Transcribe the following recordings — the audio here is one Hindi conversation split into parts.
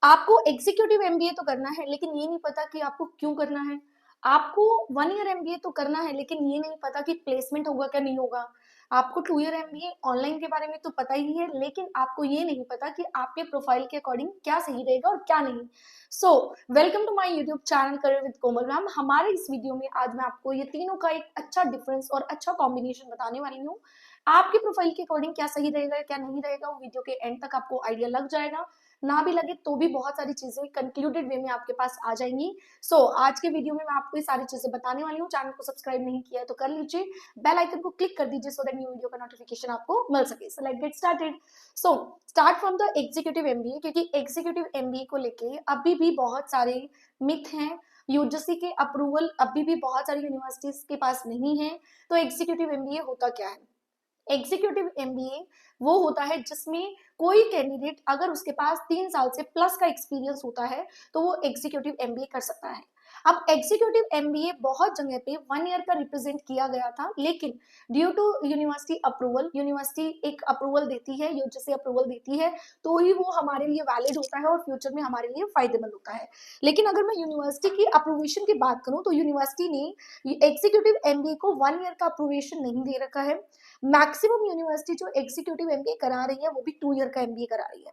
आपको एग्जीक्यूटिव एमबीए तो करना है, लेकिन ये नहीं पता कि आपको क्यों करना है। आपको 1 ईयर एमबीए तो करना है, लेकिन ये नहीं पता कि प्लेसमेंट होगा क्या नहीं होगा। आपको 2 ईयर एमबीए ऑनलाइन के बारे में तो पता ही है, लेकिन आपको ये नहीं पता कि आपके प्रोफाइल के अकॉर्डिंग क्या सही रहेगा और क्या नहीं। So welcome to my YouTube channel career with Komal ma'am. हमारे इस वीडियो में आज मैं आपको ये तीनों का एक अच्छा डिफरेंस और अच्छा कॉम्बिनेशन बताने वाली हूँ। आपके प्रोफाइल के अकॉर्डिंग क्या सही रहेगा क्या नहीं रहेगा, वो वीडियो के एंड तक आपको आइडिया लग जाएगा। ना भी लगे तो भी बहुत सारी चीजें कंक्लूडेड वे में आपके पास आ जाएंगी। आज के वीडियो में मैं आपको ये सारी चीजें बताने वाली हूँ। चैनल को सब्सक्राइब नहीं किया है तो कर लीजिए, बेल आइकन को क्लिक कर दीजिए सो दैट न्यू वीडियो का नोटिफिकेशन आपको मिल सके। So let's get started. So start from the executive MBA, क्योंकि एग्जीक्यूटिव एमबीए को लेके अभी भी बहुत सारे मिथ हैं। यूजीसी के अप्रूवल अभी भी बहुत सारी यूनिवर्सिटीज के पास नहीं है। तो एग्जीक्यूटिव एमबीए होता क्या है? एग्जीक्यूटिव एमबीए वो होता है जिसमें कोई कैंडिडेट अगर उसके पास 3 साल से प्लस का एक्सपीरियंस होता है तो वो एग्जीक्यूटिव एमबीए कर सकता है। अब एग्जीक्यूटिव एमबीए बहुत जगह पे 1 ईयर का रिप्रेजेंट किया गया था, लेकिन due to university approval, university एक अप्रूवल देती है, यूजीसी अप्रूवल देती है, तो ही वो हमारे लिए वैलिड होता है और फ्यूचर में हमारे लिए फायदेमंद होता है। लेकिन अगर मैं यूनिवर्सिटी की अप्रूवेशन की बात करूं तो यूनिवर्सिटी ने एग्जीक्यूटिव एमबीए को 1 ईयर का अप्रूवेशन नहीं दे रखा है। मैक्सिमम यूनिवर्सिटी जो एग्जीक्यूटिव एमबीए करा रही है वो भी 2 ईयर का एमबीए करा रही है।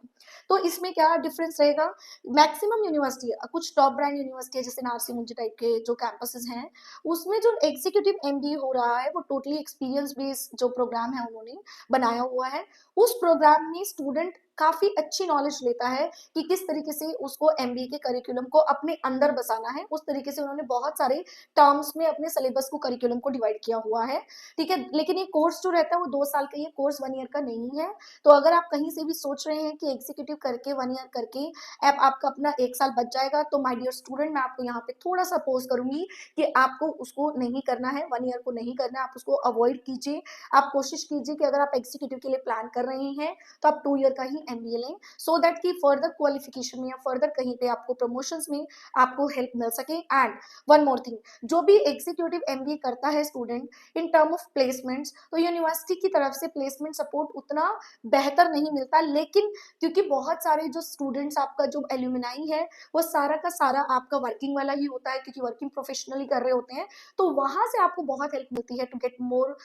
तो इसमें क्या डिफरेंस रहेगा? मैक्सिमम यूनिवर्सिटी, कुछ टॉप ब्रांड यूनिवर्सिटी है जैसे नारसी मुंजी टाइप के जो कैंपसेस हैं, उसमें जो एग्जीक्यूटिव एमबीए हो रहा है वो टोटली एक्सपीरियंस बेस्ड जो प्रोग्राम है उन्होंने बनाया हुआ है। उस प्रोग्राम में स्टूडेंट काफी अच्छी नॉलेज लेता है कि किस तरीके से उसको एमबीए के करिकुलम को अपने अंदर बसाना है। उस तरीके से उन्होंने बहुत सारे टर्म्स में अपने सिलेबस को, करिकुलम को डिवाइड किया हुआ है। ठीक है, लेकिन ये कोर्स जो रहता है वो 2 साल का, ये कोर्स 1 ईयर का नहीं है। तो अगर आप कहीं से भी सोच रहे हैं कि एग्जीक्यूटिव करके 1 ईयर करके अब आपका अपना 1 साल बच जाएगा, तो माय डियर स्टूडेंट मैं आपको यहाँ पे थोड़ा सा अपोज करूंगी कि आपको उसको नहीं करना है, 1 ईयर को नहीं करना है, आप उसको अवॉइड कीजिए। आप कोशिश कीजिए कि अगर आप एग्जीक्यूटिव के लिए प्लान कर रहे हैं तो आप 2 ईयर का ही एमबीए लें, सो दैट कि फर्दर क्वालिफिकेशन में या फर्दर कहीं पे आपको प्रमोशंस में आपको हेल्प मिल सके। एंड वन मोर थिंग, जो भी एग्जीक्यूटिव एमबीए करता है student in term of placements, तो यूनिवर्सिटी की तरफ से प्लेसमेंट सपोर्ट उतना बेहतर नहीं मिलता। लेकिन क्योंकि बहुत सारे जो स्टूडेंट्स, आपका जो एल्यूमिनाई है वो सारा का सारा आपका वर्किंग वाला ही होता है, क्योंकि वर्किंग प्रोफेशनली कर रहे होते हैं, तो वहां से आपको बहुत हेल्प मिलती है to get more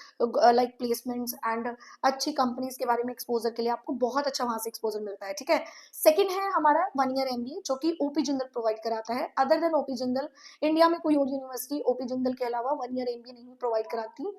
like placements and अच्छी कंपनीज के बारे में एक्सपोजर के लिए आपको बहुत अच्छा वहां से एक्सपोजर मिलता है। ठीक है, सेकंड है हमारा 1 ईयर एमबीए जो कि ओपी जिंदल प्रोवाइड कराता है। Other than OP Jindal India में कोई और यूनिवर्सिटी ओपी जिंदल के अलावा 1 ईयर एमबीए नहीं प्रोवाइड कराती।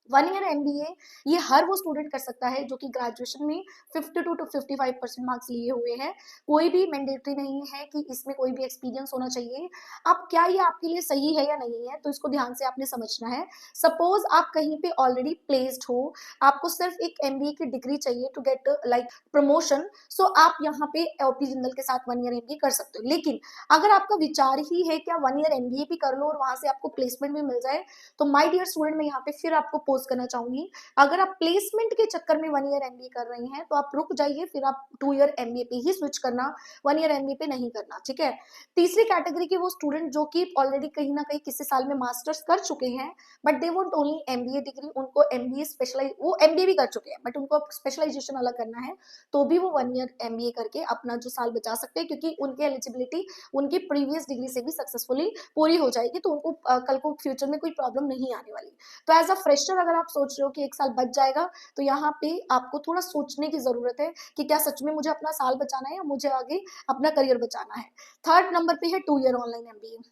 1 ईयर एमबीए ये हर वो स्टूडेंट कर सकता है जो कि ग्रेजुएशन में 52 to 55% मार्क्स लिए हुए हैं। कोई भी मैंडेटरी नहीं है कि इसमें कोई भी एक्सपीरियंस होना चाहिए। अब क्या ये आपके लिए सही है या नहीं है, तो इसको ध्यान से आपने समझना है। सपोज आप कहीं पे ऑलरेडी प्लेस्ड हो, आपको सिर्फ एक एमबीए की डिग्री चाहिए टू गेट लाइक प्रमोशन, सो आप यहाँ पे ओपी जिंदल के साथ 1 ईयर एमबीए कर सकते हो। लेकिन अगर आपका विचार ही है क्या 1 ईयर एमबीए भी कर लो और वहां से आपको प्लेसमेंट भी मिल जाए, तो माय डियर स्टूडेंट मैं यहाँ पे फिर आपको पोस्ट करना चाहूंगी, अगर आप प्लेसमेंट के चक्कर में 1 ईयर एमबीए कर रहे हैं तो आप रुक जाइए, फिर आप 2 ईयर एमबीए पे ही स्विच करना, 1 ईयर एमबीए पे नहीं करना। ठीक है, तीसरी कैटेगरी के वो स्टूडेंट जो कि ऑलरेडी कहीं ना कहीं किसी साल में मास्टर्स कर चुके हैं, but they want only MBA degree, उनको एमबीए स्पेशलाइज, वो एमबीए भी कर चुके हैं बट उनको स्पेशलाइजेशन अलग करना है, तो भी वो 1 ईयर एमबीए करके अपना जो साल बचा सकते हैं, क्योंकि उनकी एलिजिबिलिटी उनकी प्रीवियस डिग्री से भी सक्सेसफुली पूरी हो जाएगी, तो उनको कल को फ्यूचर में कोई प्रॉब्लम नहीं आने वाली। तो एज अ फ्रेशर अगर आप सोच रहे हो कि 1 साल बच जाएगा, तो यहाँ पे आपको थोड़ा सोचने की जरूरत है कि क्या सच में मुझे अपना साल बचाना है या मुझे आगे अपना करियर बचाना है। थर्ड नंबर पे है 2 ईयर ऑनलाइन एमबीए।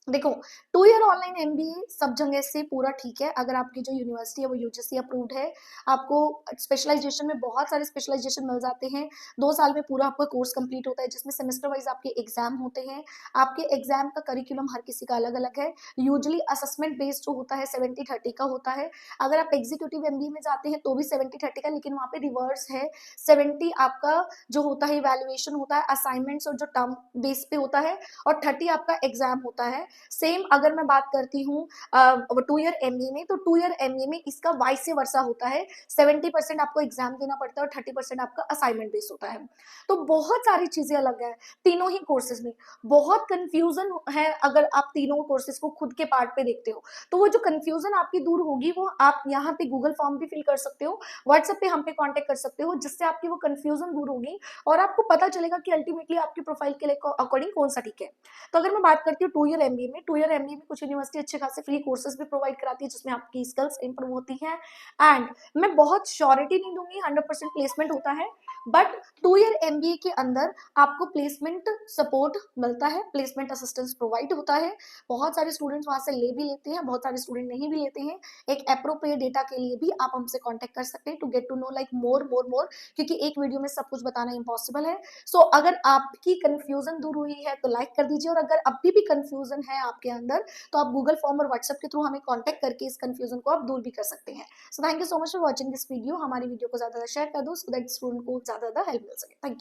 देखो, 2 ईयर ऑनलाइन एमबीए सब जगह से पूरा ठीक है, अगर आपकी जो यूनिवर्सिटी है वो यूजीसी अप्रूव्ड है, आपको स्पेशलाइजेशन में बहुत सारे स्पेशलाइजेशन मिल जाते हैं। 2 साल में पूरा आपका कोर्स कंप्लीट होता है, जिसमें सेमेस्टर वाइज आपके एग्जाम होते हैं। आपके एग्जाम का करिकुलम हर किसी का अलग अलग है। यूजली असेसमेंट बेस्ड जो होता है 70-30 का होता है। अगर आप एग्जीक्यूटिव एमबीए में जाते हैं तो भी 70-30 का, लेकिन वहाँ पे रिवर्स है। 70 आपका जो होता है इवेल्युएशन होता है, असाइनमेंट्स और जो टर्म बेस पे होता है, और 30 आपका एग्जाम होता है। सेम अगर मैं बात करती हूँ 2 ईयर एमबीए में, तो 2 ईयर एमबीए में इसका वाइस वर्सा होता है, 70% आपको एग्जाम देना पड़ता है और 30% आपका असाइनमेंट बेस होता है। तो बहुत सारी चीजें अलग है तीनों ही कोर्सेज में, बहुत कंफ्यूजन है अगर आप तीनों कोर्सेज को खुद के पार्ट पे देखते हो। तो वो जो कंफ्यूजन आपकी दूर होगी वो आप यहाँ पे गूगल फॉर्म भी फिल कर सकते हो, व्हाट्सएप पे हम पे कांटेक्ट कर सकते हो, जिससे आपकी वो कंफ्यूजन दूर होगी और आपको पता चलेगा कि अल्टीमेटली आपकी प्रोफाइल के लिए अकॉर्डिंग कौन सा ठीक है। तो अगर मैं बात करती हूँ 2 ईयर एमबीए में, 2 ईयर एमबीए में कुछ यूनिवर्सिटी अच्छे खासे फ्री कोर्सेज भी प्रोवाइड कराती है जिसमें आपकी स्किल्स इंप्रूव होती है। एंड मैं बहुत श्योरिटी नहीं दूंगी 100% प्लेसमेंट होता है, बट 2 ईयर एमबीए के अंदर आपको प्लेसमेंट सपोर्ट मिलता है, प्लेसमेंट असिस्टेंस प्रोवाइड होता है। बहुत सारे स्टूडेंट्स वहां से ले भी लेते हैं, बहुत सारे स्टूडेंट नहीं भी लेते हैं। एक अप्रोप्रिएट डेटा के लिए भी आप हमसे कांटेक्ट कर सकते हैं to get to know like more more more, क्योंकि एक वीडियो में सब कुछ बताना इम्पॉसिबल है। सो अगर आपकी कंफ्यूजन दूर हुई है तो लाइक कर दीजिए, और अगर अभी भी कंफ्यूजन है आपके अंदर तो आप गूगल फॉर्म और व्हाट्सएप के थ्रू हमें कॉन्टेक्ट करके इस कंफ्यूजन को आप दूर भी कर सकते हैं। So thank you so much for watching this video. हमारी वीडियो को ज्यादा शेयर कर दो सो दैट स्टूडेंट को ज्यादा हेल्प मिल सके। Thank you.